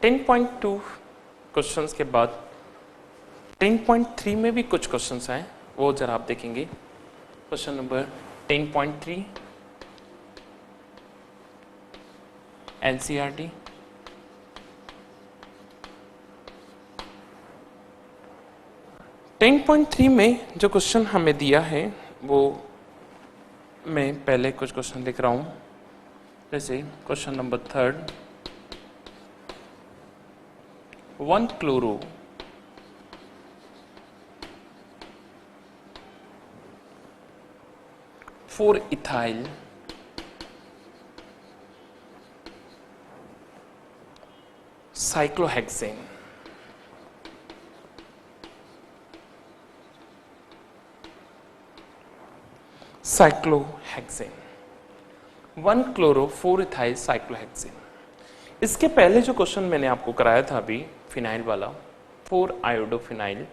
10.2 questions के बाद 10.3 में भी कुछ क्वेश्चंस हैं, वो जरा आप देखेंगे। Question number 10.3 NCERT. Ten point three में जो क्वेश्चन हमें दिया है वो मैं पहले कुछ क्वेश्चन लिख रहा हूं। जैसे question number 3, 1 chloro 4 ethyl cyclohexane cyclohexane 1 chloro 4 ethyl cyclohexane. इसके पहले जो क्वेश्चन मैंने आपको कराया था अभी फिनाइल वाला 4 आयोडोफिनाइल,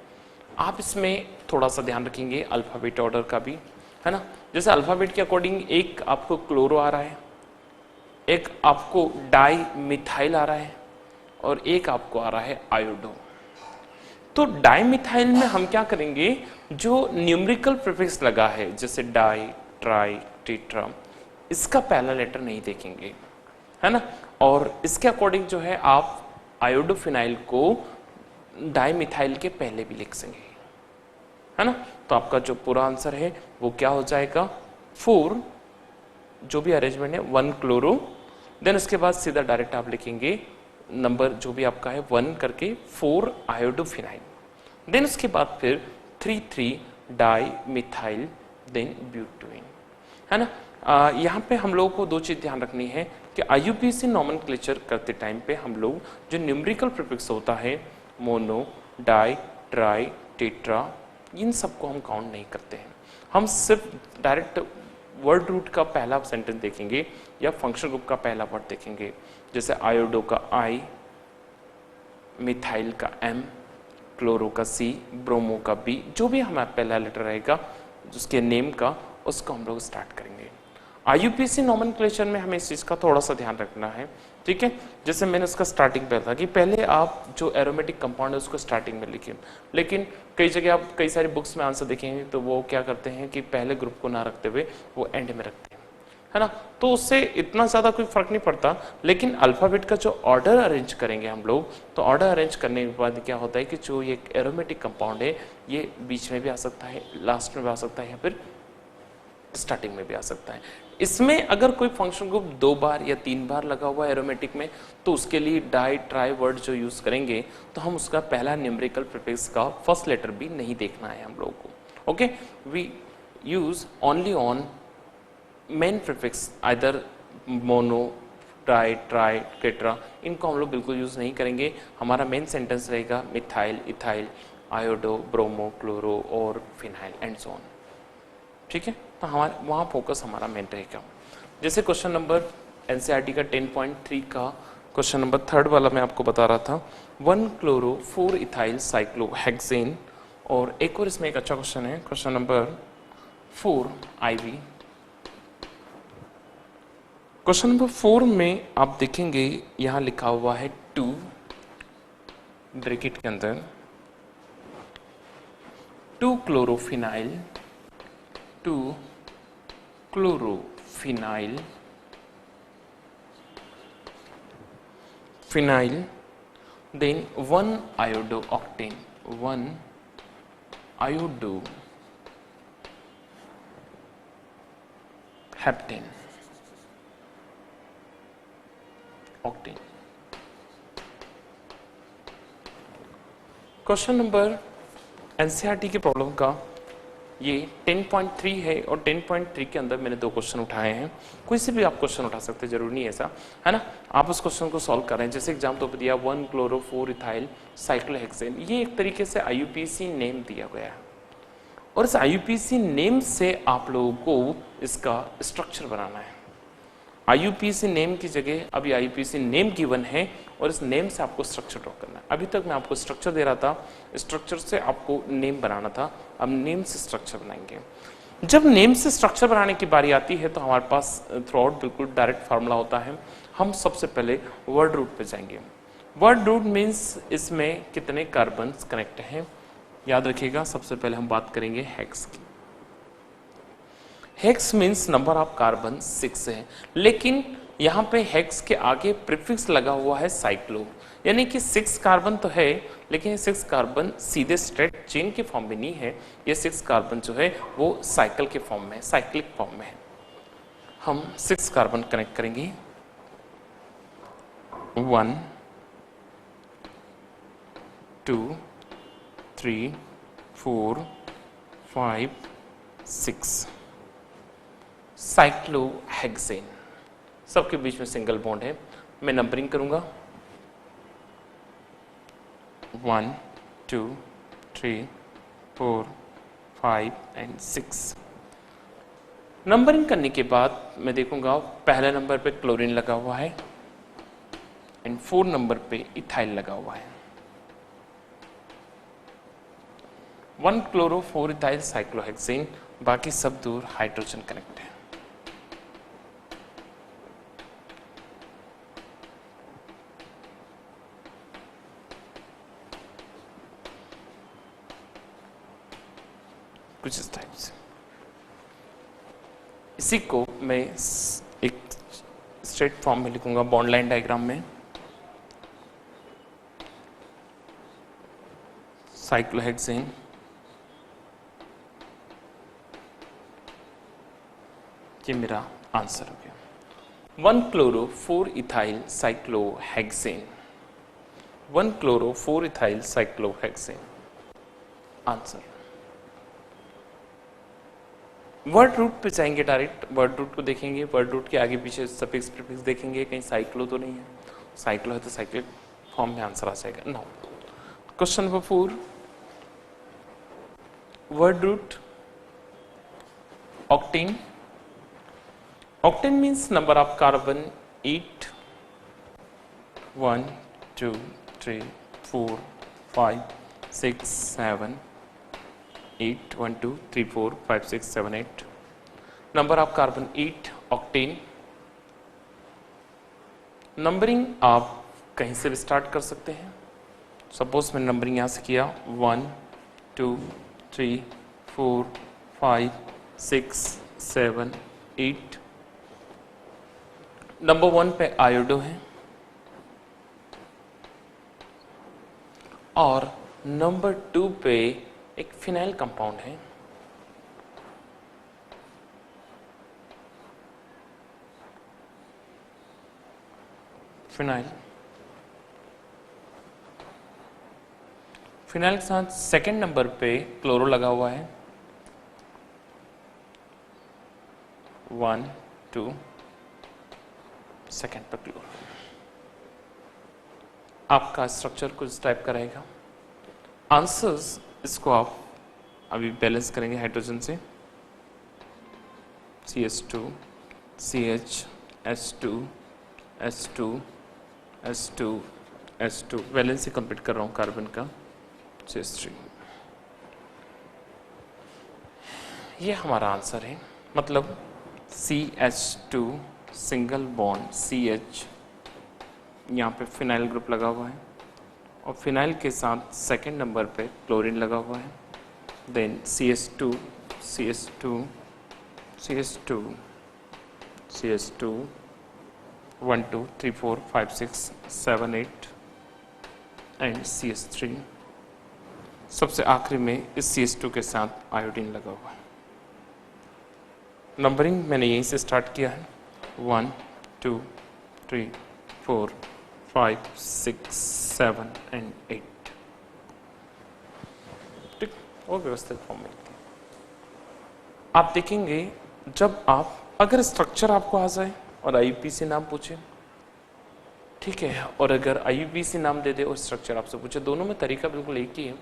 आप इसमें थोड़ा सा ध्यान रखेंगे अल्फाबेट ऑर्डर का भी, है ना। जैसे अल्फाबेट के अकॉर्डिंग एक आपको क्लोरो आ रहा है, एक आपको डाई मिथाइल आ रहा है और एक आपको आ रहा है आयोडो। तो डाई मिथाइल में हम क्या करेंगे, जो न्यूमेरिकल प्रीफिक्स लगा है जैसे डाई, ट्राई, टेट्रा, इसका पहला लेटर नहीं देखेंगे, है ना। और इसके अकॉर्डिंग जो है आप आयोडोफिनाइल को डाई मिथाइल के पहले भी लिख सकेंगे, है ना। तो आपका जो पूरा आंसर है वो क्या हो जाएगा, 4 जो भी अरेंजमेंट है 1 क्लोरो, देन उसके बाद सीधा डायरेक्ट आप लिखेंगे नंबर जो भी आपका है 1 करके 4 आयोडोफिनाइल, देन उसके बाद फिर 3 डाई मिथाइल, देन ब्यूटेन, है ना। यहाँ पे हम लोगों को दो चीज ध्यान रखनी है कि आईयूपीएसी नॉमेनक्लेचर करते टाइम पे हम लोग जो न्यूमेरिकल प्रीफिक्स होता है मोनो, डाई, ट्राई, टेट्रा, इन सबको हम काउंट नहीं करते हैं। हम सिर्फ डायरेक्ट वर्ड रूट का पहला सेंटेंस देखेंगे या फंक्शन ग्रुप का पहला वर्ड देखेंगे। जैसे आयोडो का आई, मिथाइल का एम, क्लोरो का सी, ब्रोमो का बी, जो भी हमारा पहला लेटर रहेगा उसके नेम का, उसको हम लोग स्टार्ट करेंगे। आईयूपीएसी नॉमेनक्लेचर में हमें इस चीज का थोड़ा सा ध्यान रखना है, ठीक है। जैसे मैंने उसका स्टार्टिंग पे था कि पहले आप जो एरोमेटिक कंपाउंड है उसको स्टार्टिंग में लिखिए, लेकिन कई जगह आप कई सारी बुक्स में आंसर देखेंगे तो वो क्या करते हैं कि पहले ग्रुप को ना रखते हुए वो एंड में रखते हैं, है ना। तो उससे इतना ज्यादा कोई फर्क नहीं पड़ता, लेकिन अल्फाबेट का जो ऑर्डर अरेंज करेंगे हम लोग, तो ऑर्डर अरेंज करने के बाद क्या होता है कि जो ये एरोमेटिक कंपाउंड है ये बीच में भी आ सकता है, लास्ट में भी आ सकता है या फिर स्टार्टिंग में भी आ सकता है। इसमें अगर कोई फंक्शन ग्रुप 2 बार या 3 बार लगा हुआ है एरोमेटिक में, तो उसके लिए डाई ट्राई वर्ड जो यूज करेंगे तो हम उसका पहला न्यूमेरिकल प्रीफिक्स का फर्स्ट लेटर भी नहीं देखना है हम लोगों को। Okay, we use only on main prefix, either mono, di, tri, tetra, इनको हम लोग बिल्कुल यूज नहीं करेंगे। हमारा मेन सेंटेंस रहेगा methyl, ethyl, iodo, bromo, chloro और फिनाइल एंड सो ऑन, ठीक है। तो हमारे वहाँ फोकस हमारा मेन रहेगा। जैसे क्वेश्चन नंबर एनसीईआरटी का 10.3 का क्वेश्चन नंबर 3 वाला मैं आपको बता रहा था, 1 क्लोरो 4 इथाइल साइक्लोहेक्सेन। और एक और इसमें एक अच्छा क्वेश्चन है, question number 4 IV. Question number 4 में आप देखेंगे यहां लिखा हुआ है 2 ब्रैकेट के अंदर 2 chlorophenyl, 2 chlorophenyl, phenyl, then 1 iodo octane, 1 iodo heptane octane. Question number NCERT की प्रॉब्लम का ये 10.3 है और 10.3 के अंदर मैंने 2 क्वेश्चन उठाए हैं। कोई से भी आप क्वेश्चन उठा सकते हैं, जरूरी नहीं है ऐसा, है ना। आप उस क्वेश्चन को सॉल्व कर रहे हैं। जैसे एग्जाम तो दिया 1 क्लोरो 4 इथाइल साइक्लोहेक्सेन, ये एक तरीके से आईयूपीएसी नेम दिया गया है और इस आईयूपीएसी नेम से आप लोगों को इसका स्ट्रक्चर बनाना है। आईयूपीएसी नेम की जगह अभी आईयूपीएसी नेम गिवन है और इस नेम से आपको स्ट्रक्चर ड्रॉ करना है। अभी तक मैं आपको स्ट्रक्चर दे रहा था, स्ट्रक्चर से आपको नेम बनाना था, अब नेम से स्ट्रक्चर बनाएंगे। जब नेम से स्ट्रक्चर बनाने की बारी आती है तो हमारे पास थ्रू आउट बिल्कुल डायरेक्ट फार्मूला होता है। हम सबसे पहले वर्ड रूट पे जाएंगे। वर्ड रूट मीन्स इसमें कितने कार्बन कनेक्ट हैं। याद रखिएगा, सबसे पहले हम बात करेंगे हेक्स की। Hex means number of carbon 6 है, लेकिन यहाँ पे हेक्स के आगे प्रीफिक्स लगा हुआ है साइक्लो, यानी कि 6 कार्बन तो है, लेकिन ये 6 कार्बन सीधे स्ट्रेट चेन के फॉर्म में नहीं है। ये 6 कार्बन जो है वो साइकिल के फॉर्म में, साइक्लिक फॉर्म में है। हम 6 कार्बन कनेक्ट करेंगे, 1 2 3 4 5 6 साइक्लोहेक्सेन, सबके बीच में सिंगल बॉन्ड है। मैं नंबरिंग करूंगा 1 2 3 4 5 एंड 6। नंबरिंग करने के बाद मैं देखूंगा पहले नंबर पे क्लोरीन लगा हुआ है एंड 4 नंबर पे इथाइल लगा हुआ है। 1 क्लोरो 4 इथाइल साइक्लोहेक्सेन, बाकी सब दूर हाइड्रोजन कनेक्ट है। कुछ इस टाइप से। इसी को मैं एक स्ट्रेट फॉर्म में लिखूंगा बॉन्ड लाइन डायग्राम में। साइक्लोहेक्सेन, ये मेरा आंसर हो गया। 1 chloro 4 ethyl cyclohexane, 1 chloro 4 ethyl cyclohexane answer. Word root पे जाएंगे डायरेक्ट, वर्ड रूट को देखेंगे, वर्ड रूट के आगे पीछे सफिक्स प्रीफिक्स देखेंगे, कहीं साइक्लो तो नहीं है। साइक्लो है तो साइक्लिक फॉर्म में आंसर आ जाएगा। Now question number 4, word root octane. Octane means number of carbon 8, 1 2 3 4 5 6 7 8 1 2 3 4 5 6 7 8, number of carbon 8 octane. Numbering आप कहीं से भी स्टार्ट कर सकते हैं। सपोज मैंने नंबरिंग यहाँ से किया 1 2 3 4 5 6 7 8। नंबर 1 पे आयोडो है और नंबर 2 पे एक फिनाइल कंपाउंड है। फिनाइल, फिनाइल के साथ सेकंड नंबर पे क्लोरो लगा हुआ है। 1 2 सेकंड पे क्लोरो। आपका स्ट्रक्चर कुछ इस टाइप का रहेगा। आंसर्स इसको आप अभी बैलेंस करेंगे हाइड्रोजन से। CH2 CH H2 S2 S2 S2, balance ही कंप्लीट कर रहा हूँ कार्बन का। CH3, ये हमारा आंसर है। मतलब CH2 सिंगल बॉन्ड CH, यहाँ पे फिनाइल ग्रुप लगा हुआ है और फिनाइल के साथ सेकंड नंबर पे क्लोरीन लगा हुआ है। Then CH2 CH2 CH2 CH2 1 2 3 4 5 6 7 8 and CH3। सबसे आखिरी में इस CH2 के साथ आयोडीन लगा हुआ है। नंबरिंग मैंने यहीं से स्टार्ट किया है 1 2 3 4 5 6 7 एंड 8। ठीक, और व्यवस्थित फॉर्म में आप देखेंगे जब आप अगर स्ट्रक्चर आपको आ जाए और IUPAC नाम पूछे, ठीक है, और अगर IUPAC नाम दे दे और स्ट्रक्चर आपसे पूछे, दोनों में तरीका बिल्कुल एक ही है।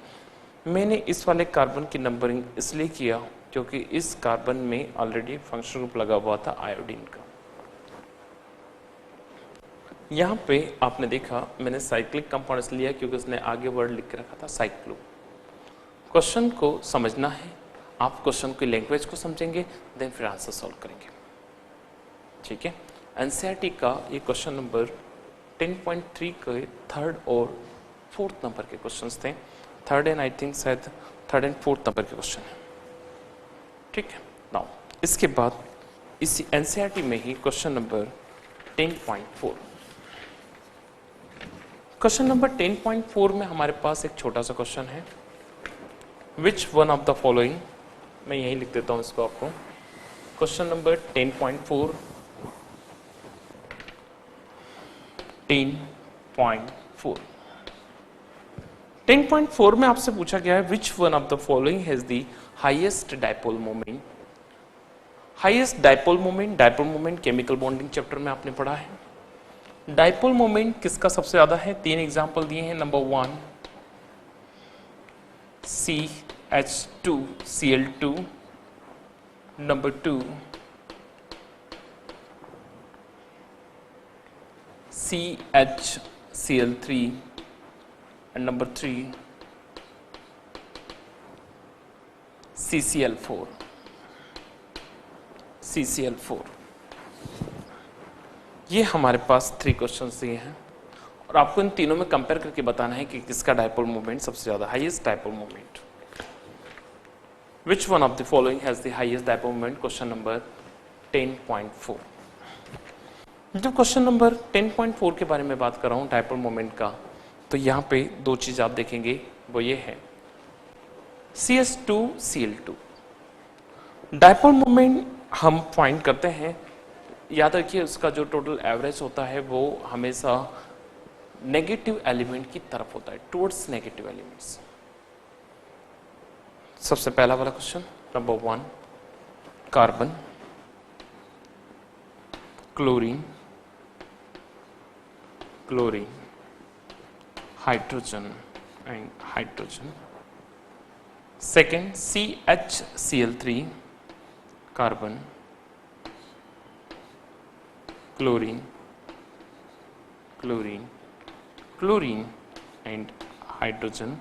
मैंने इस वाले कार्बन की नंबरिंग इसलिए किया क्योंकि इस कार्बन में ऑलरेडी फंक्शनल ग्रुप लगा हुआ था आयोडीन का। यहाँ पे आपने देखा मैंने साइक्लिक कंपाउंड इसलिए लिया क्योंकि उसने आगे वर्ड लिख के रखा था साइक्लो। क्वेश्चन को समझना है, आप क्वेश्चन की लैंग्वेज को समझेंगे, देन फिर आंसर सॉल्व करेंगे। ठीक है, NCERT का ये क्वेश्चन नंबर 10.3 के थर्ड और फोर्थ नंबर के क्वेश्चंस थे। थर्ड एंड आई थिंक शायद थर्ड एंड फोर्थ नंबर के क्वेश्चन है, ठीक है। नाउ इसके बाद इसी एनसीईआरटी में ही क्वेश्चन नंबर 10.4, क्वेश्चन नंबर 10.4 में हमारे पास एक छोटा सा क्वेश्चन है, which one of the following, मैं यही लिख देता हूं इसको आपको। क्वेश्चन नंबर 10.4 10.4 में आपसे पूछा गया है which one of the following has the highest dipole moment. Highest dipole moment, dipole moment chemical bonding chapter में आपने पढ़ा है। डायपोल मोमेंट किसका सबसे ज्यादा है? 3 एग्जांपल दिए हैं। Number 1 CH2Cl2, number 2 CHCl3 and number 3 CCl4। ये हमारे पास 3 क्वेश्चंस दिए हैं और आपको इन तीनों में कंपेयर करके बताना है कि किसका डायपोल मोमेंट सबसे ज्यादा, highest dipole moment. Which one of the following has the highest dipole moment, question number 10.4। जब क्वेश्चन नंबर 10.4 के बारे में बात कर रहा हूं डायपोल मोमेंट का, तो यहां पे 2 चीज आप देखेंगे, वो ये है CH2Cl2 डायपोल मोमेंट हम फाइंड करते हैं। याद रखिए उसका जो टोटल एवरेज होता है वो हमेशा नेगेटिव एलिमेंट की तरफ होता है, टुवर्ड्स नेगेटिव एलिमेंट्स। सबसे पहला वाला question number 1 carbon, chlorine, hydrogen and hydrogen. Second CHCl3 carbon, chlorine and hydrogen.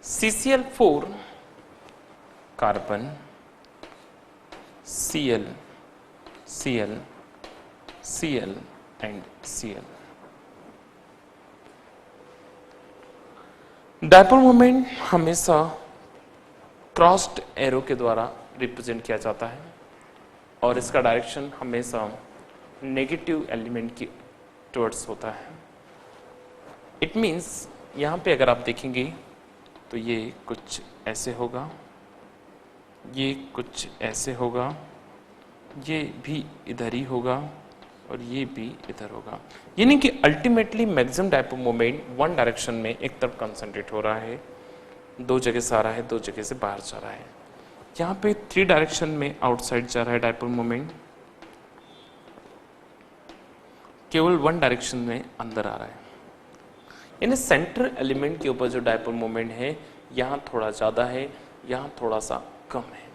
CCl4 carbon, Cl and Cl। Dipole moment हमेशा क्रॉस्ड एरो के द्वारा रिप्रेजेंट किया जाता है और इसका डायरेक्शन हमेशा नेगेटिव एलिमेंट की टुवर्ड्स होता है। इट मीन्स यहाँ पे अगर आप देखेंगे तो ये कुछ ऐसे होगा, ये कुछ ऐसे होगा, ये भी इधर ही होगा और ये भी इधर होगा। यानी कि ultimately maximum dipole moment one direction में एक तरफ कंसंट्रेट हो रहा है, 2 जगह से आ रहा है, 2 जगह से बाहर जा रहा है। यहाँ पे 3 डायरेक्शन में आउटसाइड जा रहा है डायपोल मोमेंट, केवल 1 डायरेक्शन में अंदर आ रहा है। यानी सेंटर एलिमेंट के ऊपर जो डायपोल मोमेंट है यहाँ थोड़ा ज़्यादा है, यहाँ थोड़ा सा कम है।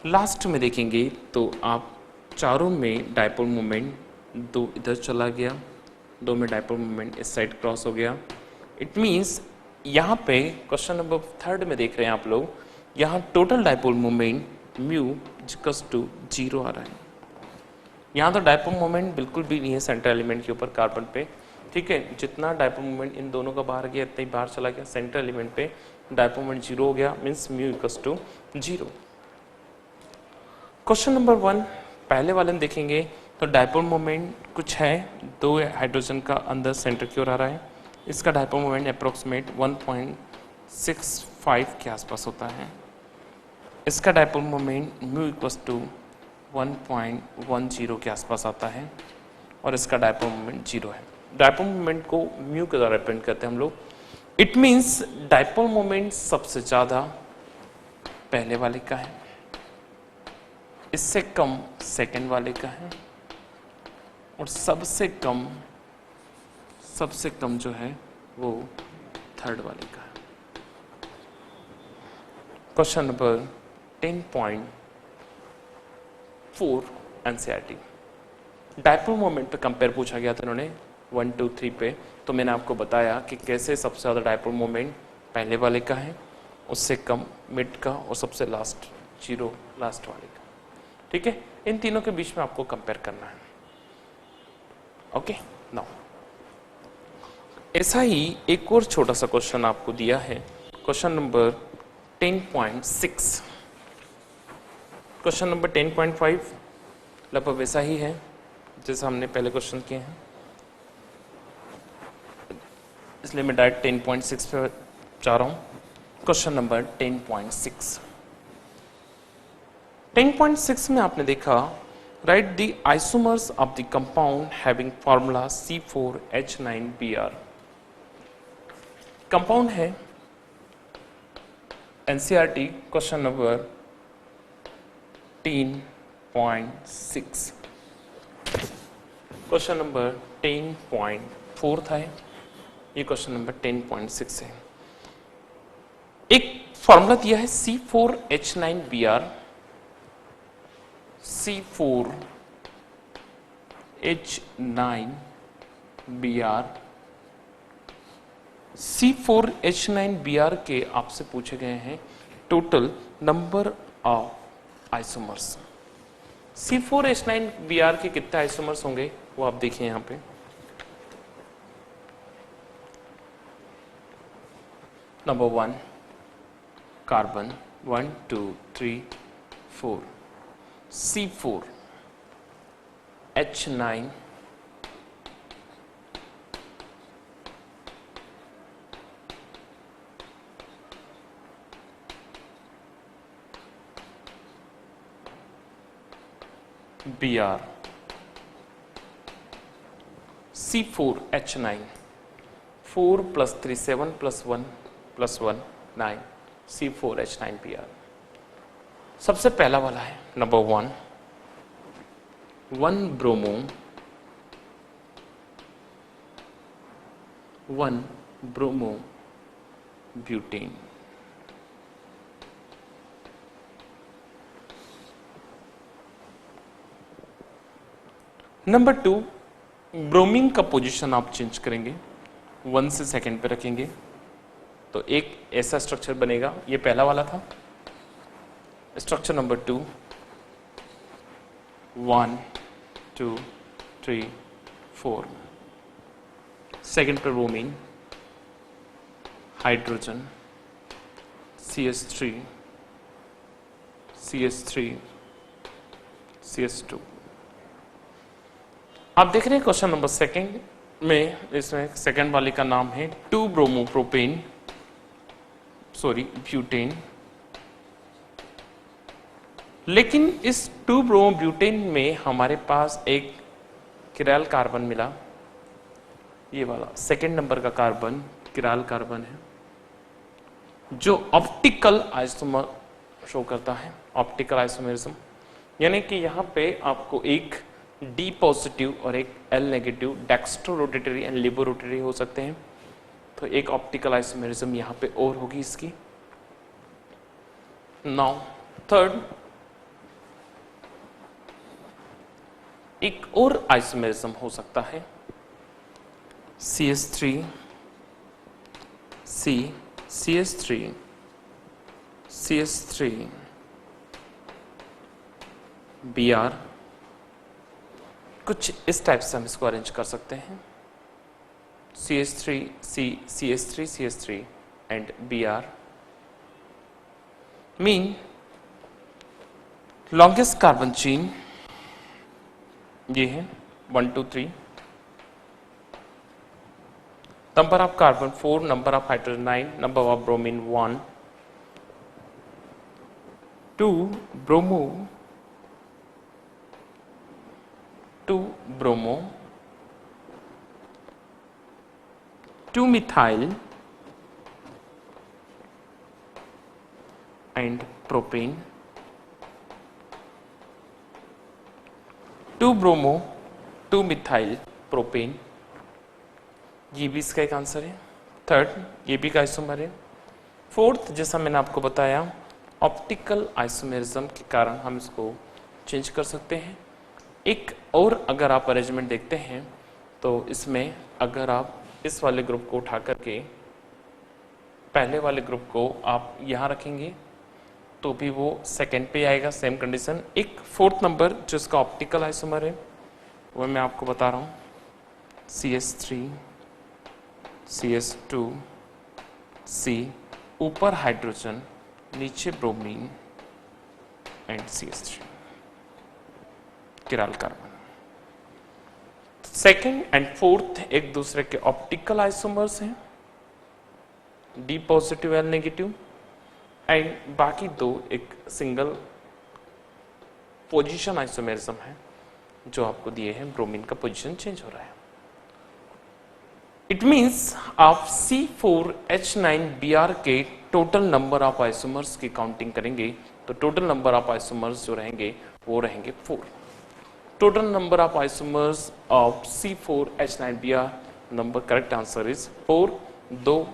लास्ट में देखेंगे तो आप चारों में डायपोल मोमेंट 2 इधर चला गया, 2 में डायपोल मोमेंट इस साइड क्रॉस हो गया। इट मीन्स यहाँ पे क्वेश्चन नंबर 3 में देख रहे हैं आप लोग, यहाँ total dipole moment mu equals to 0 आ रहा है। यहाँ तो डायपोल मोमेंट बिल्कुल भी नहीं है सेंटर एलिमेंट के ऊपर कार्बन पे, ठीक है। जितना डायपोल मोमेंट इन दोनों का बाहर गया इतना ही बाहर चला गया। सेंटर एलिमेंट पे डायपोल मोमेंट 0 हो गया, means mu equals to 0। Question number 1 पहले वाले में देखेंगे तो डायपोल मोमेंट कुछ है, 2 हाइड्रोजन का अंदर सेंटर की ओर आ रहा है। इसका डायपोल मोमेंट अप्रोक्सीमेट 1.65 के आसपास होता है। इसका dipole moment mu equals to 1.10 के आसपास आता है और इसका डायपोल मोमेंट 0 है। डायपोल मोमेंट को म्यू के द्वारा रिप्रेजेंट करते हैं हम लोग। इट मीन्स डायपोल मोमेंट सबसे ज़्यादा पहले वाले का है, इससे कम सेकेंड वाले का है और सबसे कम जो है वो थर्ड वाले का है। Question number 10.4 NCERT dipole moment पे कंपेयर पूछा गया था इन्होंने 1 2 3 पे। तो मैंने आपको बताया कि कैसे सबसे ज़्यादा डायपोल मोमेंट पहले वाले का है, उससे कम मिड का और सबसे लास्ट 0 लास्ट वाले का, ठीक है। इन तीनों के बीच में आपको कंपेयर करना है। ओके, नाउ ऐसा ही एक और छोटा सा क्वेश्चन आपको दिया है, क्वेश्चन नंबर 10.6। क्वेश्चन नंबर 10.5 लगभग वैसा ही है जैसा हमने पहले क्वेश्चन किए हैं, इसलिए मैं डायरेक्ट 10.6 पे जा रहा हूं। Question number 10.6। 10.6 में आपने देखा, write the isomers of the compound having formula C4H9Br। Compound है NCERT question number 10.6। Question number 10.4 था, ये क्वेश्चन नंबर 10.6 है। एक फॉर्मूला दिया है C4H9Br, C4H9Br। C4H9Br के आपसे पूछे गए हैं total number of isomers. C4H9Br के कितने आइसोमर्स होंगे वो आप देखिए यहां पे। Number 1 carbon 1 2 3 4, C4H9 Br, C4H9 4 + 3 7 + 1 + 1 9, C4H9Br। सबसे पहला वाला है number 1 bromo 1 bromo butane. Number 2 bromine का पोजीशन आप चेंज करेंगे, 1 से सेकंड पे रखेंगे तो एक ऐसा स्ट्रक्चर बनेगा, ये पहला वाला था। स्ट्रक्चर नंबर 2 1 2 3 4, सेकंड पे bromine, hydrogen CH3 CH3 CH2। आप देख रहे हैं क्वेश्चन नंबर सेकंड में, इसमें सेकंड वाले का नाम है 2 ब्रोमो प्रोपेन ब्यूटेन। लेकिन इस 2 ब्रोमो ब्यूटेन में हमारे पास एक किराल कार्बन मिला, ये वाला सेकंड नंबर का कार्बन किराल कार्बन है, जो ऑप्टिकल आइसोमर शो करता है, ऑप्टिकल आइसोमेरिज्म। यानी कि यहां पे आपको एक D पॉजिटिव और एक L negative dextro rotatory and laevo rotatory हो सकते हैं, तो एक ऑप्टिकल आइसोमेरिज्म यहां पे और होगी इसकी। नाउ थर्ड, एक और आइसोमेरिज्म हो सकता है CH3 C CH3 CH3 Br। कुछ इस टाइप से हम इसको अरेंज कर सकते हैं, CH3 C CH3 CH3 and Br mean longest carbon chain ये है 1 2 3, number of carbon 4, number of hydrogen 9, number of bromine 1, 2 bromo 2 methyl and propane, 2 bromo 2 methyl propane. ये भी इसका एक आंसर है। थर्ड, ये भी का आइसोमर है। फोर्थ, जैसा मैंने आपको बताया, ऑप्टिकल आइसोमेरिज्म के कारण हम इसको चेंज कर सकते हैं। एक और अगर आप अरेंजमेंट देखते हैं तो इसमें अगर आप इस वाले ग्रुप को उठा करके पहले वाले ग्रुप को आप यहाँ रखेंगे तो भी वो सेकंड पे आएगा, सेम कंडीशन। एक फोर्थ नंबर जो इसका ऑप्टिकल आइसोमर है वो मैं आपको बता रहा हूँ, CH3 CH2C, ऊपर हाइड्रोजन, नीचे bromine and CH3, chiral carbon. Second and fourth एक दूसरे के ऑप्टिकल आइसोमर्स हैं, D positive L negative, and बाकी दो एक सिंगल पोजीशन आइसोमेरिज्म है जो आपको दिए हैं, ब्रोमीन का पोजीशन चेंज हो रहा है। इट मींस आप C4H9Br के टोटल नंबर ऑफ आइसोमर्स की काउंटिंग करेंगे तो टोटल नंबर ऑफ आइसोमर्स जो रहेंगे वो रहेंगे 4। Total number of isomers of C4H9Br number, correct answer is 4। दो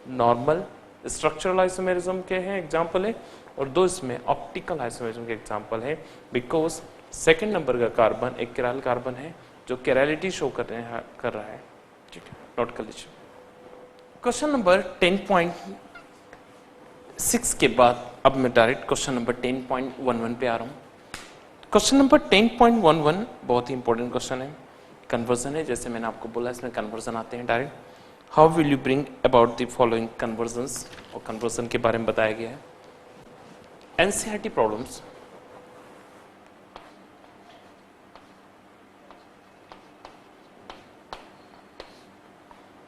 नॉर्मल स्ट्रक्चरल आइसोमेरिज्म के हैं एग्जांपल है, और दो इसमें ऑप्टिकल आइसोमेरिज्म के एग्जांपल है, बिकॉज सेकंड नंबर का कार्बन एक किराल कार्बन है जो कैरलिटी शो कर रहा है। ठीक है, नोट कर लीजिए। क्वेश्चन नंबर 10.6 के बाद अब मैं डायरेक्ट क्वेश्चन नंबर 10.11 पे आ रहा हूँ। क्वेश्चन नंबर 10.11 बहुत ही इंपॉर्टेंट क्वेश्चन है, कन्वर्जन है। जैसे मैंने आपको बोला इसमें कन्वर्जन आते हैं direct. How will you bring about the following convergence, और कन्वर्जन के बारे में बताया गया है। NCERT problems,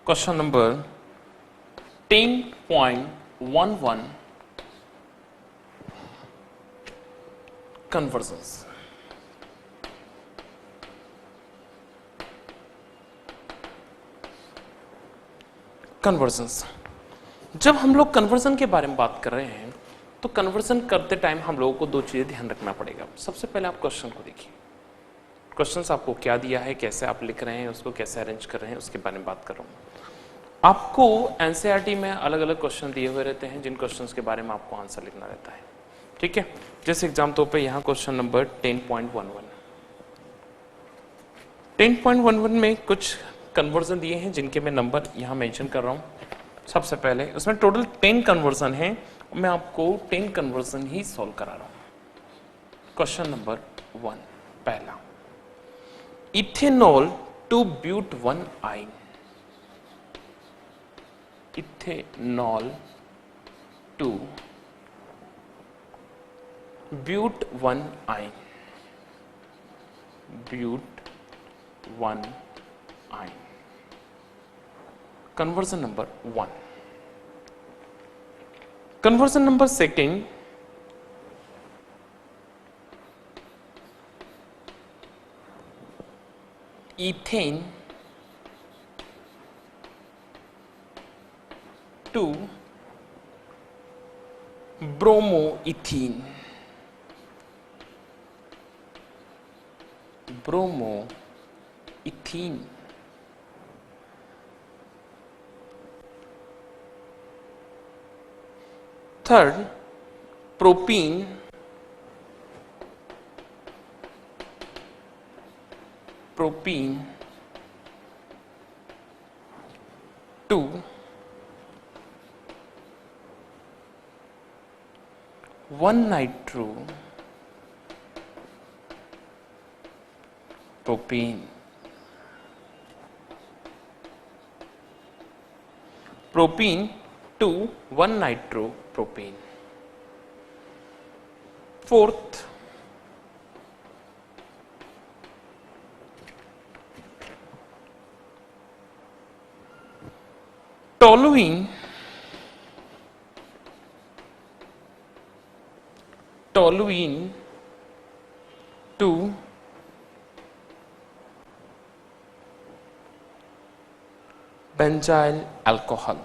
question number 10.11 convergence. Convergence, जब हम लोग कन्वर्जन के बारे में बात कर रहे हैं तो कन्वर्जन करते टाइम हम लोगों को दो चीजें ध्यान रखना पड़ेगा। सबसे पहले आप क्वेश्चन को देखिए, क्वेश्चन आपको क्या दिया है, कैसे आप लिख रहे हैं, उसको कैसे अरेंज कर रहे हैं, उसके बारे में बात कर रहा हूँ। आपको एनसीईआरटी में अलग अलग क्वेश्चन दिए हुए रहते हैं जिन क्वेश्चंस के बारे में आपको आंसर लिखना रहता है। ठीक है, जैसे एग्जाम तौर पे यहाँ क्वेश्चन नंबर 10.11 में कुछ कन्वर्जन दिए हैं जिनके मैं नंबर यहाँ मेंशन कर रहा हूँ। सबसे पहले उसमें टोटल 10 कन्वर्जन है, मैं आपको 10 कन्वर्जन ही सॉल्व करा रहा हूँ। क्वेश्चन नंबर 1 पहला, इथेनॉल टू ब्यूट 1 आइन, इथेनॉल टू ब्यूट 1 आइन, but 1 yne, conversion number 1। Conversion number 2, ethane to bromoethene, bromoethene, third propene to 1 nitro propene, propene to 1 nitro propene. Fourth, toluene to benzyl alcohol,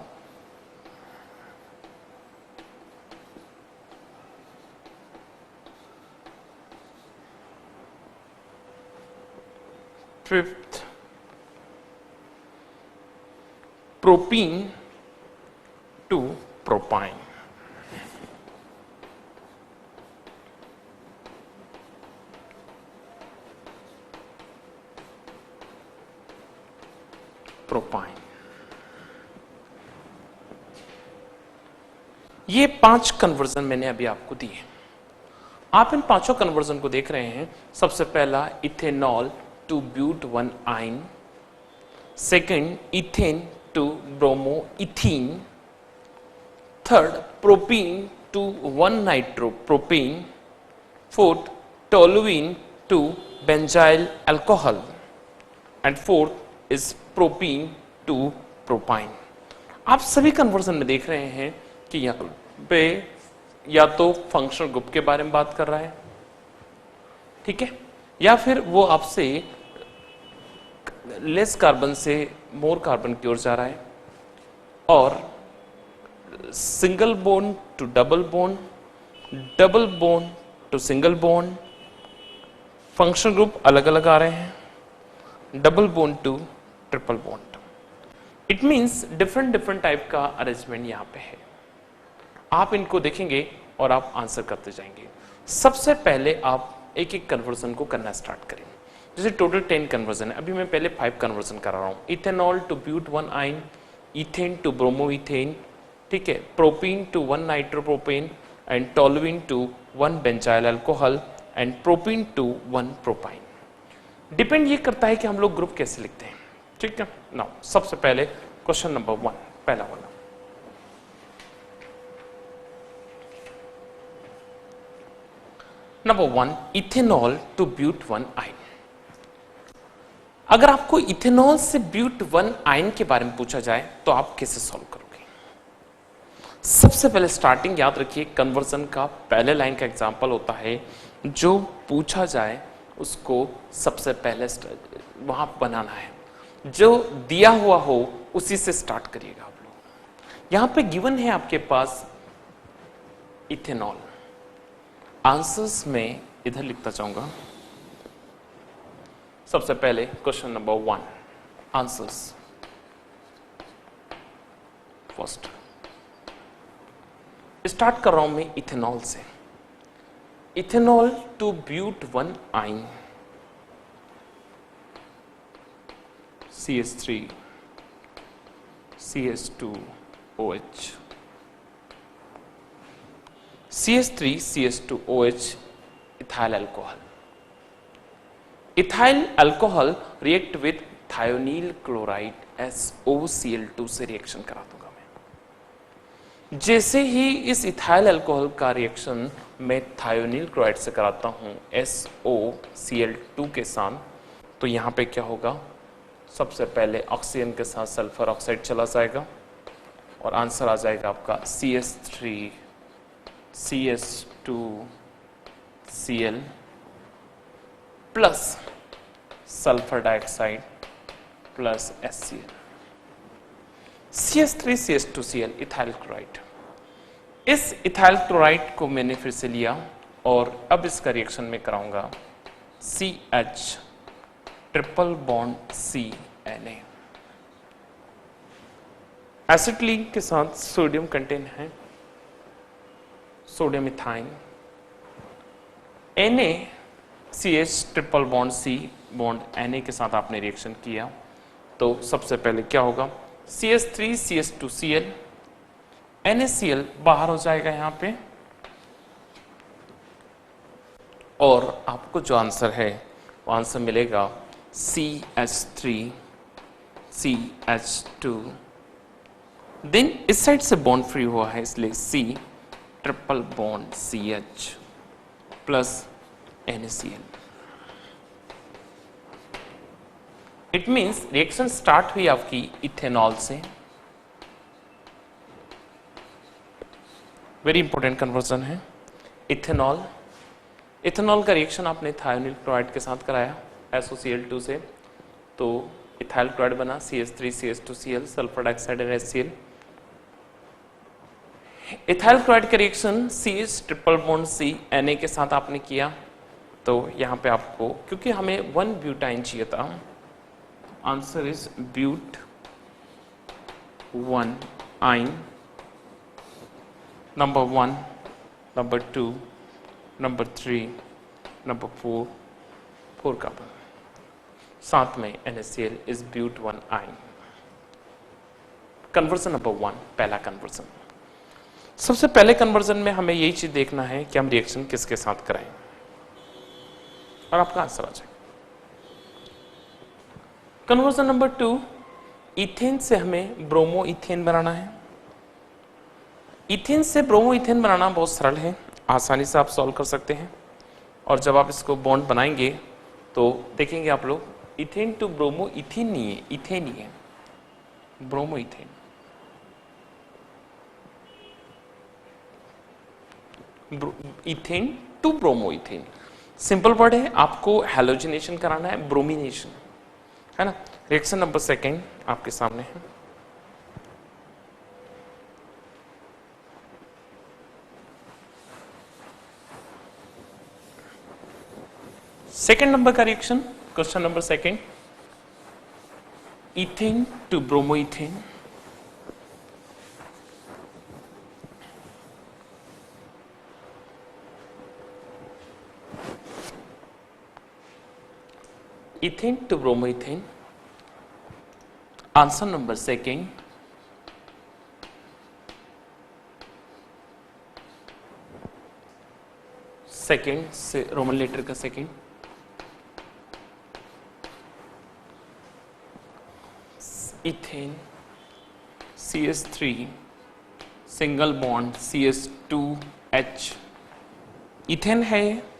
fifth, propene to propyne, propyne. ये 5 conversion मैंने अभी आपको दिए। आप इन 5 conversion को देख रहे हैं। सबसे पहला इथेनॉल टू ब्यूट 1 आइन, second ethane to bromoethene. Third, propene to 1 nitropropane. Fourth, toluene to benzyl alcohol. And fourth is propene to propine. आप सभी कन्वर्जन में देख रहे हैं कि यहाँ पे या तो फंक्शनल ग्रुप के बारे में बात कर रहा है, ठीक है, या फिर वो आपसे लेस कार्बन से मोर कार्बन की ओर जा रहा है, और single bond to double bond, double bond to single bond, functional group अलग अलग आ रहे हैं, double bond to triple bond. It means different type का अरेंजमेंट यहाँ पे है. आप इनको देखेंगे और आप आंसर करते जाएंगे. सबसे पहले आप एक एक कन्वर्जन को करना स्टार्ट करें. जैसे टोटल 10 कन्वर्जन है, अभी मैं पहले 5 कन्वर्जन करा रहा हूँ. इथेनॉल टू ब्यूट 1 आइन, इथेन टू ब्रोमोइथेन, ठीक है, propene to 1 nitropropane, and toluene to 1 benzyl alcohol, and propene to 1 propyne. Depend ये करता है कि हम लोग ग्रुप कैसे लिखते हैं, ठीक है. नाउ सबसे पहले क्वेश्चन नंबर 1, पहला वाला. नंबर 1, इथेनॉल टू ब्यूट 1 आइन. अगर आपको इथेनॉल से ब्यूट 1 आइन के बारे में पूछा जाए तो आप कैसे सॉल्व करोगे? सबसे पहले स्टार्टिंग याद रखिए, कन्वर्जन का पहले लाइन का एग्जांपल होता है, जो पूछा जाए उसको सबसे पहले वहां बनाना है. जो दिया हुआ हो उसी से स्टार्ट करिएगा आप लोग. यहां पे गिवन है आपके पास इथेनॉल. आंसर्स में इधर लिखता चाहूंगा. सबसे पहले question number 1, answers. First start कर रहा हूं मैं इथेनॉल से. इथेनॉल टू ब्यूट 1 आइन, CH3 CH2OH, CH3 CH2OH, ethyl alcohol. Ethyl alcohol react with thionyl chloride SOCl2 से रिएक्शन करा दूंगा मैं. जैसे ही इस इथाइल अल्कोहल का रिएक्शन मैं थायोनिल क्लोराइड से कराता हूं SOCl2 के साथ, तो यहां पे क्या होगा? सबसे पहले ऑक्सीजन के साथ सल्फर ऑक्साइड चला जाएगा और आंसर आ जाएगा आपका CH3 CH2Cl plus sulphur dioxide plus HCl. CH3 CH2Cl ethyl chloride. इस इथाइल क्लोराइड को मैंने फिर से लिया और अब इसका रिएक्शन में कराऊंगा CH triple bond CNA. Acetylene के साथ सोडियम कंटेन है, sodium ethyne. NaCH triple bond C bond Na के साथ आपने रिएक्शन किया, तो सबसे पहले क्या होगा? CH3 CH2Cl, NaCl बाहर हो जाएगा यहां पे, और आपको जो आंसर है वो आंसर मिलेगा CH3 CH2. देन इस साइड से बॉन्ड फ्री हुआ है, इसलिए C triple bond CH plus NaCl. It means reaction start हुई आपकी इथेनॉल से. वेरी इंपॉर्टेंट कन्वर्जन है. इथेनॉल का रिएक्शन आपने थायोनिल क्लोराइड के साथ कराया SOCl2 से, तो इथाइल क्लोराइड बना CH3 CH2Cl, सल्फर डाइऑक्साइड और HCl. इथाइल क्लोराइड का reaction CH triple bond C Na के साथ आपने किया, तो यहां पे आपको, क्योंकि हमें 1 ब्यूटाइन चाहिए था, आंसर इज ब्यूट 1 आइन. Number 1, number 2, number 3, number 4 carbon, साथ में NaCl is ब्यूट 1 yne. Conversion number 1, पहला कन्वर्जन. सबसे पहले कन्वर्जन में हमें यही चीज देखना है कि हम रिएक्शन किसके साथ कराएं, और आपका आंसर आ जाएगा. कन्वर्जन नंबर 2, इथेन से हमें ब्रोमो इथेन बनाना है। इथेन से ब्रोमो इथेन बनाना बहुत सरल है, आसानी से आप सॉल्व कर सकते हैं। और जब आप इसको बॉन्ड बनाएंगे तो देखेंगे आप लोग, इथेन टू ब्रोमो इथेन नहीं है, इथेन ही है, bromo ethane. Ethane to bromo ethane, simple word है, आपको हैलोजिनेशन कराना है, ब्रोमिनेशन है ना। रिएक्शन नंबर सेकेंड आपके सामने है। सेकेंड नंबर का reaction, question number second, ethane to bromo ethane. Ethane to bromo ethane, answer number second, second से रोमन लेटर का second, ethane CH3 single bond CH2H, ethane है।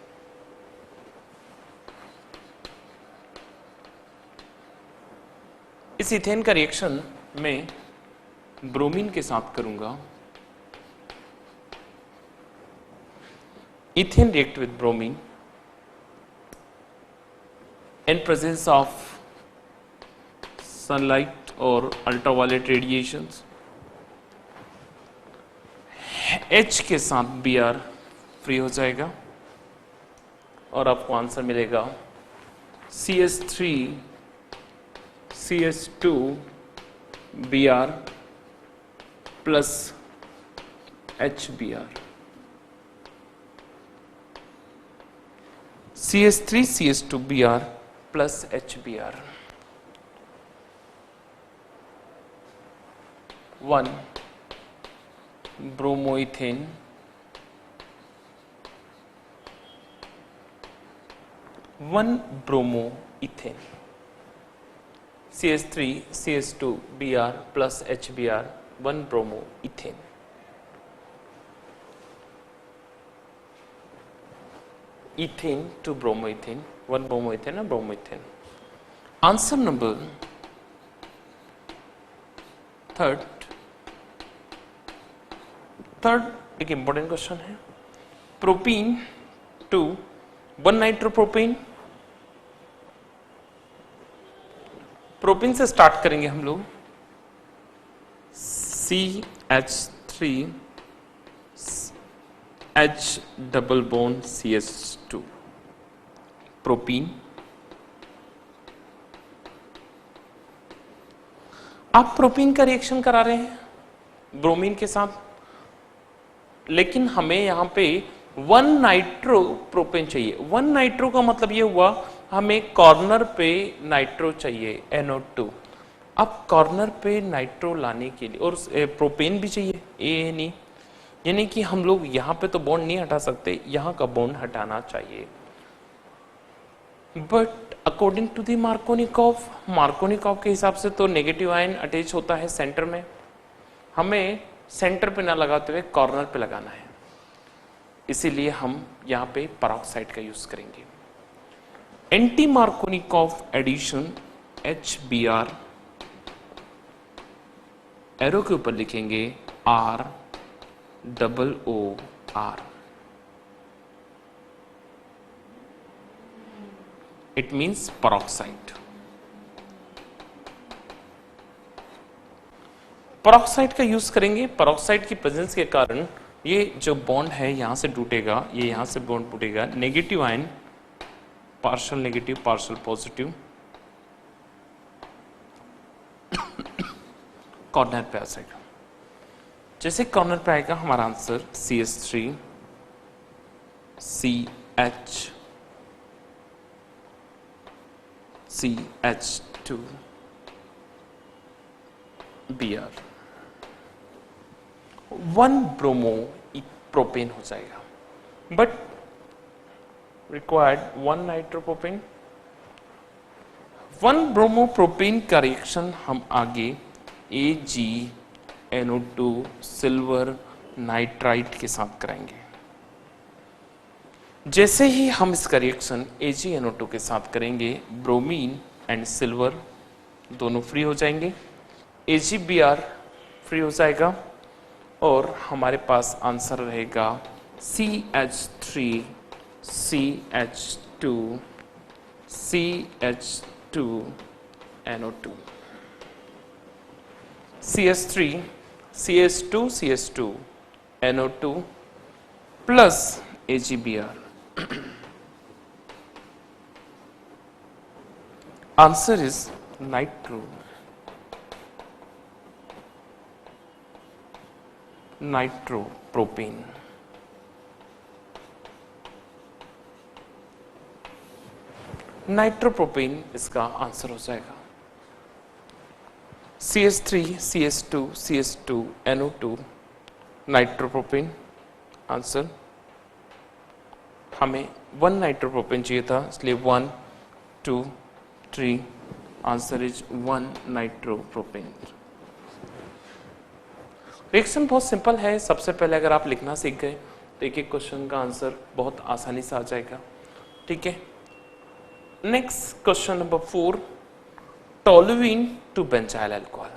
इस इथेन का reaction में ब्रोमीन के साथ करूंगा। Ethane react with bromine in presence of sunlight और अल्ट्रावायलेट रेडिएशंस। H के साथ Br फ्री हो जाएगा और आपको आंसर मिलेगा CH3 CH2 Br plus HBr। CH3 CH2 Br plus HBr, 1 bromoethane, 1 bromoethane, CH3 CH2 Br plus HBr, 1 bromoethane. Ethane to bromoethane, 1 bromoethane और bromoethane. Answer number third एक important question है। Propene to 1 nitropropane, propene से start करेंगे हम लोग। CH3 H double bond CH2, propene. आप propene का reaction करा रहे हैं ब्रोमीन के साथ, लेकिन हमें यहां पे 1 नाइट्रो प्रोपेन चाहिए। 1 नाइट्रो का मतलब ये हुआ हमें कॉर्नर पे नाइट्रो चाहिए, NO2। अब कॉर्नर पे नाइट्रो लाने के लिए और प्रोपेन भी चाहिए, ANE, यानी कि हम लोग यहां पे तो बॉन्ड नहीं हटा सकते, यहां का बॉन्ड हटाना चाहिए। But according to the Markovnikov के हिसाब से तो नेगेटिव आयन अटैच होता है सेंटर में, हमें सेंटर पे ना लगाते हुए कॉर्नर पे लगाना है, इसीलिए हम यहां पे पेरोक्साइड का यूज करेंगे। Anti Markovnikov addition HBr, arrow के ऊपर लिखेंगे ROOR, it means peroxide. Peroxide का यूज करेंगे। पेरोक्साइड की प्रेजेंस के कारण ये जो बॉन्ड है यहां से टूटेगा, ये यहां से बॉन्ड टूटेगा, negative ion partial negative partial positive corner पे आ जाएगा। जैसे कॉर्नर पे आएगा हमारा answer CH3 CH2 Br, 1 bromo propane हो जाएगा। बट रिक्वायर्ड 1 नाइट्रोप्रोपेन, 1 ब्रोमोप्रोपेन का रिएक्शन हम आगे AgNO2 सिल्वर नाइट्राइट के साथ कराएंगे। जैसे ही हम इसका रिएक्शन AgNO2 के साथ करेंगे, ब्रोमीन एंड सिल्वर दोनों फ्री हो जाएंगे, AgBr फ्री हो जाएगा और हमारे पास आंसर रहेगा CH3 CH2 CH2 NO2 CH3 CH2 CH2 NO2 plus AgBr। Answer is nitropropane। Nitropropane इसका आंसर हो जाएगा। CH3 CH2 CH2 NO2 nitropropane answer. हमें 1 नाइट्रोप्रोपेन चाहिए था, इसलिए 1 2 3 आंसर इज 1 नाइट्रोप्रोपेन। रिएक्शन बहुत सिंपल है। सबसे पहले अगर आप लिखना सीख गए तो एक एक क्वेश्चन का आंसर बहुत आसानी से आ जाएगा। ठीक है, next question number 4, toluene to benzyl alcohol.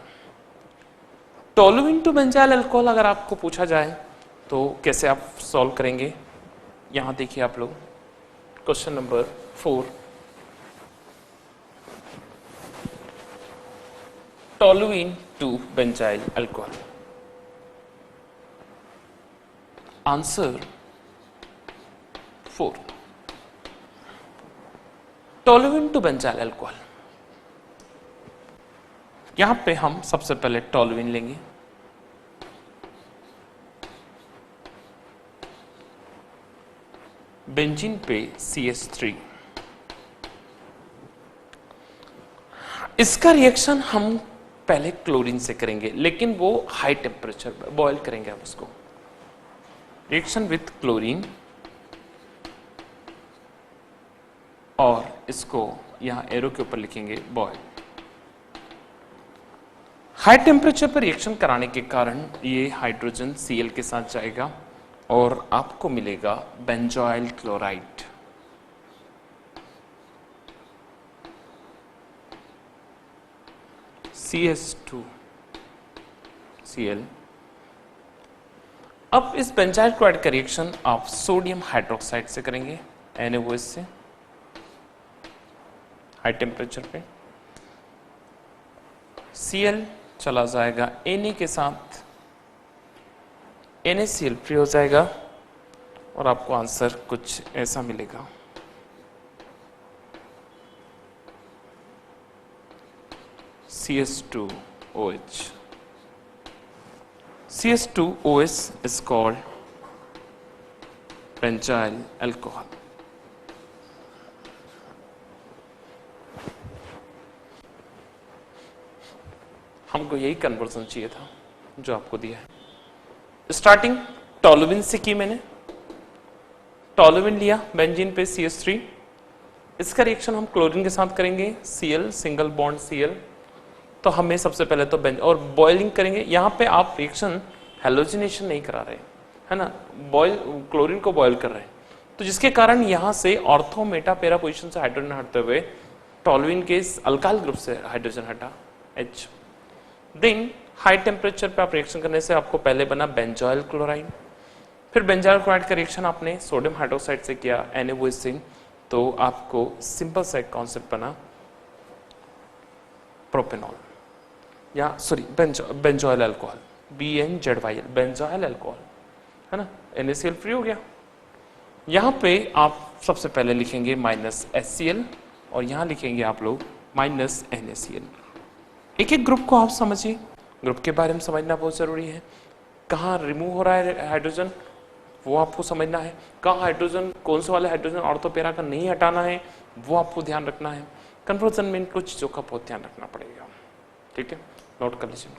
Toluene to benzyl alcohol अगर आपको पूछा जाए तो कैसे आप सॉल्व करेंगे, यहां देखिए आप लोग। Question number 4, toluene to benzyl alcohol. Answer 4, toluene to benzyl alcohol. यहां पे हम सबसे पहले टोलुइन लेंगे, बेंजीन पे CH3। इसका रिएक्शन हम पहले क्लोरीन से करेंगे, लेकिन वो हाई टेम्परेचर पर बॉयल करेंगे हम उसको। रिएक्शन विथ क्लोरीन, और इसको यहां एरो के ऊपर लिखेंगे बॉयल। हाई टेम्परेचर पर रिएक्शन कराने के कारण ये हाइड्रोजन Cl के साथ जाएगा और आपको मिलेगा बेंजॉइल क्लोराइड। CH2Cl। अब इस बेंजाइल क्लोराइड का रिएक्शन आप सोडियम हाइड्रोक्साइड से करेंगे, NaOH से, हाई टेम्परेचर पे। Cl चला जाएगा Na के साथ, NaCl फ्री हो जाएगा और आपको आंसर कुछ ऐसा मिलेगा। CH2OH। CH2OH is called benzyl alcohol। हमको यही कन्वर्जन चाहिए था जो आपको दिया है। स्टार्टिंग टोलुइन से की मैंने, टोलुइन लिया बेंजीन पे CH3। इसका रिएक्शन हम क्लोरीन के साथ करेंगे, Cl सिंगल बॉन्ड Cl। तो हमें सबसे पहले तो और बॉइलिंग करेंगे। यहाँ पे आप रिएक्शन हेलोजिनेशन नहीं करा रहे, है ना, क्लोरीन को बॉयल कर रहे हैं, तो जिसके कारण यहाँ से ऑर्थो मेटा पैरा पोजिशन से हाइड्रोजन हटते हुए टोलुइन के अल्काइल ग्रुप से हाइड्रोजन हटा H। देन हाई टेम्परेचर पे आप रिएक्शन करने से आपको पहले बना बेंजॉइल क्लोराइड, फिर बेंजॉइल क्लोराइड का रिएक्शन आपने सोडियम हाइड्रोक्साइड से किया NaOH से, तो आपको सिंपल सा एक कॉन्सेप्ट बना प्रोपेनॉल, या sorry benzoyl alcohol, BNZYL benzoyl alcohol, है ना, NaCl फ्री हो गया। यहाँ पे आप सबसे पहले लिखेंगे -HCl और यहाँ लिखेंगे आप लोग -NaCl। एक एक ग्रुप को आप समझिए, ग्रुप के बारे में समझना बहुत जरूरी है। कहाँ रिमूव हो रहा है हाइड्रोजन वो आपको समझना है, कहाँ हाइड्रोजन, कौन से वाले हाइड्रोजन ऑर्थो पैरा का नहीं हटाना है वो आपको ध्यान रखना है। कन्वर्जन में इन कुछ चीज़ों का बहुत ध्यान रखना पड़ेगा। ठीक है, नोट कर लीजिए।